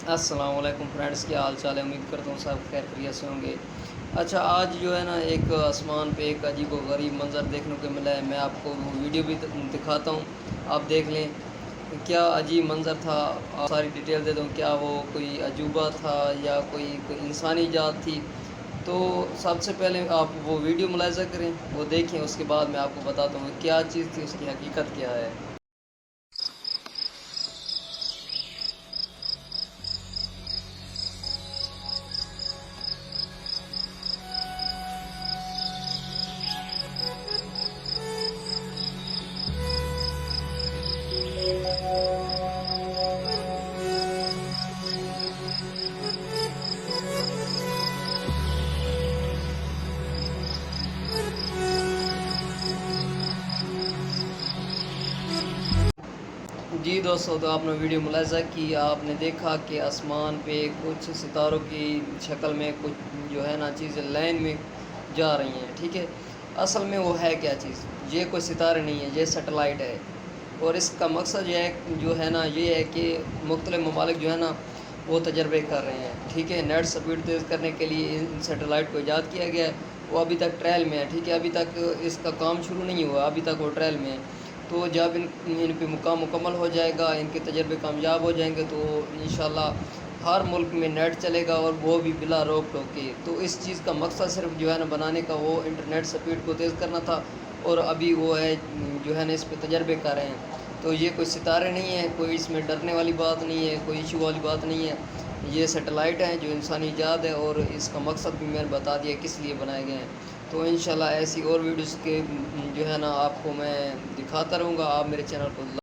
السلام علیکم فرینڈس، کیا حال چال ہے؟ امید کرتا ہوں سب خیر خیریت سے ہوں گے۔ اچھا، آج جو ہے نا ایک آسمان پہ ایک عجیب و غریب منظر دیکھنے کو ملا ہے۔ میں آپ کو وہ ویڈیو بھی دکھاتا ہوں، آپ دیکھ لیں کیا عجیب منظر تھا۔ ساری ڈیٹیل دے دوں، کیا وہ کوئی عجوبہ تھا یا کوئی انسانی ذات تھی؟ تو سب سے پہلے آپ وہ ویڈیو ملاحظہ کریں، وہ دیکھیں، اس کے بعد میں آپ کو بتاتا ہوں کیا چیز تھی، اس کی حقیقت کیا ہے۔ جی دوستو، تو آپ نے ویڈیو ملاحظہ کی، آپ نے دیکھا کہ آسمان پہ کچھ ستاروں کی شکل میں کچھ جو ہے نا چیزیں لائن میں جا رہی ہیں، ٹھیک ہے۔ اصل میں وہ ہے کیا چیز؟ یہ کوئی ستارے نہیں ہے، یہ سیٹلائٹ ہے، اور اس کا مقصد جو ہے نا یہ ہے کہ مختلف ممالک جو ہے نا وہ تجربے کر رہے ہیں، ٹھیک ہے۔ نیٹ سپیڈ تیز کرنے کے لیے ان سیٹلائٹ کو ایجاد کیا گیا ہے، وہ ابھی تک ٹرائل میں ہے، ٹھیک ہے۔ ابھی تک اس کا کام شروع نہیں ہوا، ابھی تک وہ ٹرائل میں ہے۔ تو جب ان پہ کام مکمل ہو جائے گا، ان کے تجربے کامیاب ہو جائیں گے، تو انشاءاللہ ہر ملک میں نیٹ چلے گا، اور وہ بھی بلا روک ٹوک کے۔ تو اس چیز کا مقصد صرف جو ہے نا بنانے کا وہ انٹرنیٹ سپیڈ کو تیز کرنا تھا، اور ابھی وہ ہے جو ہے نا اس پہ تجربے کر رہے ہیں۔ تو یہ کوئی ستارے نہیں ہے، کوئی اس میں ڈرنے والی بات نہیں ہے، کوئی ایشو والی بات نہیں ہے۔ یہ سیٹلائٹ ہیں جو انسانی ایجاد ہے، اور اس کا مقصد بھی میں نے بتا دیا کس لیے بنائے گئے ہیں۔ تو انشاءاللہ ایسی اور ویڈیوز کے جو ہے نا آپ کو میں دکھاتا رہوں گا۔ آپ میرے چینل کو